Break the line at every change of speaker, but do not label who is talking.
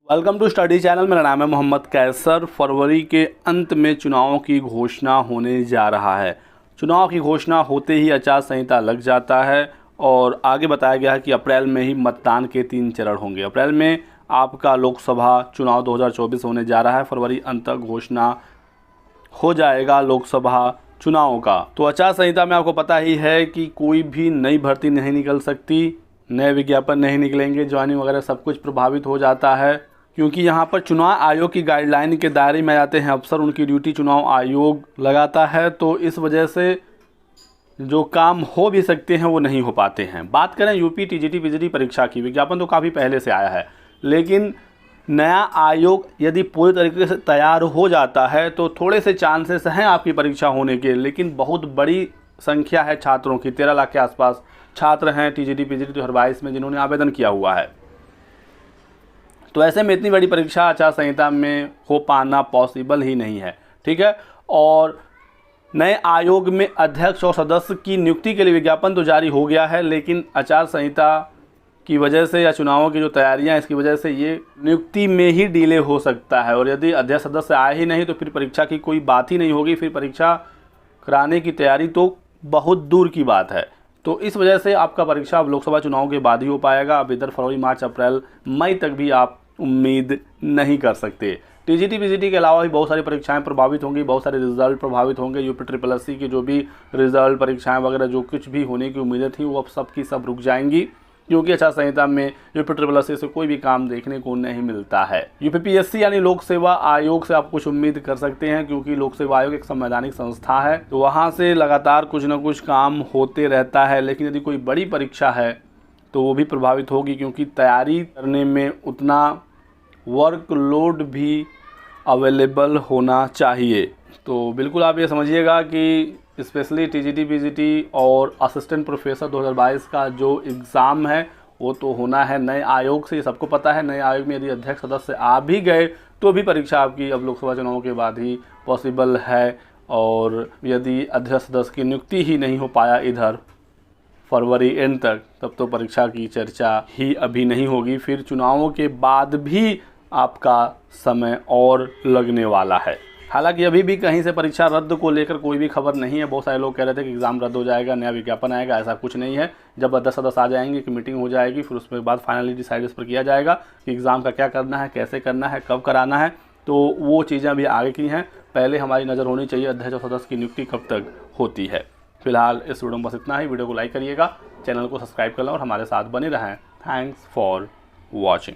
Welcome to study channel. मेरा नाम है मोहम्मद कैसर। फरवरी के अंत में चुनावों की घोषणा होने जा रहा है। चुनाव की घोषणा होते ही आचार संहिता लग जाता है और आगे बताया गया है कि अप्रैल में ही मतदान के 3 चरण होंगे। अप्रैल में आपका लोकसभा चुनाव 2024 होने जा रहा है। फरवरी अंत तक घोषणा हो जाएगा लोकसभा चुनावों का। तो आचार संहिता में आपको पता ही है कि कोई भी नई भर्ती नहीं निकल सकती, नए विज्ञापन नहीं निकलेंगे, ज्वाइनिंग वगैरह सब कुछ प्रभावित हो जाता है, क्योंकि यहाँ पर चुनाव आयोग की गाइडलाइन के दायरे में आते हैं अफसर। उनकी ड्यूटी चुनाव आयोग लगाता है, तो इस वजह से जो काम हो भी सकते हैं वो नहीं हो पाते हैं। बात करें यूपी टीजीटी पीजीटी परीक्षा की, विज्ञापन तो काफ़ी पहले से आया है, लेकिन नया आयोग यदि पूरी तरीके से तैयार हो जाता है तो थोड़े से चांसेस हैं आपकी परीक्षा होने के, लेकिन बहुत बड़ी संख्या है छात्रों की। 13 लाख के आसपास छात्र हैं टीजीटी पीजीटी 2022 में जिन्होंने आवेदन किया हुआ है। तो ऐसे में इतनी बड़ी परीक्षा आचार संहिता में हो पाना पॉसिबल ही नहीं है, ठीक है। और नए आयोग में अध्यक्ष और सदस्य की नियुक्ति के लिए विज्ञापन तो जारी हो गया है, लेकिन आचार संहिता की वजह से या चुनावों की जो तैयारियां इसकी वजह से ये नियुक्ति में ही डिले हो सकता है। और यदि अध्यक्ष सदस्य आए ही नहीं तो फिर परीक्षा की कोई बात ही नहीं होगी, फिर परीक्षा कराने की तैयारी तो बहुत दूर की बात है। तो इस वजह से आपका परीक्षा अब लोकसभा चुनाव के बाद ही हो पाएगा। अब इधर फरवरी मार्च अप्रैल मई तक भी आप उम्मीद नहीं कर सकते। टीजीटी पीजीटी के अलावा भी बहुत सारी परीक्षाएं प्रभावित होंगी, बहुत सारे रिजल्ट प्रभावित होंगे। यूपी SSC की जो भी रिजल्ट परीक्षाएं वगैरह जो कुछ भी होने की उम्मीदें थी वो अब सब की सब रुक जाएंगी, क्योंकि आचार संहिता में यूपी SSC से कोई भी काम देखने को नहीं मिलता है। यूपीपीएससी यानी लोक सेवा आयोग से आप कुछ उम्मीद कर सकते हैं, क्योंकि लोक सेवा आयोग एक संवैधानिक संस्था है, तो वहाँ से लगातार कुछ न कुछ काम होते रहता है। लेकिन यदि कोई बड़ी परीक्षा है तो वो भी प्रभावित होगी, क्योंकि तैयारी करने में उतना वर्कलोड भी अवेलेबल होना चाहिए। तो बिल्कुल आप ये समझिएगा कि स्पेशली टीजीटी पीजीटी और असिस्टेंट प्रोफेसर 2022 का जो एग्ज़ाम है वो तो होना है नए आयोग से, ये सबको पता है। नए आयोग में यदि अध्यक्ष सदस्य आ भी गए तो भी परीक्षा आपकी अब लोकसभा चुनाव के बाद ही पॉसिबल है। और यदि अध्यक्ष सदस्य की नियुक्ति ही नहीं हो पाया इधर फरवरी एंड तक, तब तो परीक्षा की चर्चा ही अभी नहीं होगी। फिर चुनावों के बाद भी आपका समय और लगने वाला है। हालांकि अभी भी कहीं से परीक्षा रद्द को लेकर कोई भी खबर नहीं है। बहुत सारे लोग कह रहे थे कि एग्ज़ाम रद्द हो जाएगा, नया विज्ञापन आएगा, ऐसा कुछ नहीं है। जब अध्यक्ष सदस्य आ जाएंगे कि मीटिंग हो जाएगी, फिर उसके बाद फाइनली डिसाइड इस पर किया जाएगा कि एग्ज़ाम का क्या करना है, कैसे करना है, कब कराना है। तो वो चीज़ें अभी आगे की हैं। पहले हमारी नज़र होनी चाहिए अध्यक्ष और सदस्य की नियुक्ति कब तक होती है। फिलहाल इस वीडियो में बस इतना ही। वीडियो को लाइक करिएगा, चैनल को सब्सक्राइब कर लें और हमारे साथ बने रहें। Thanks for watching.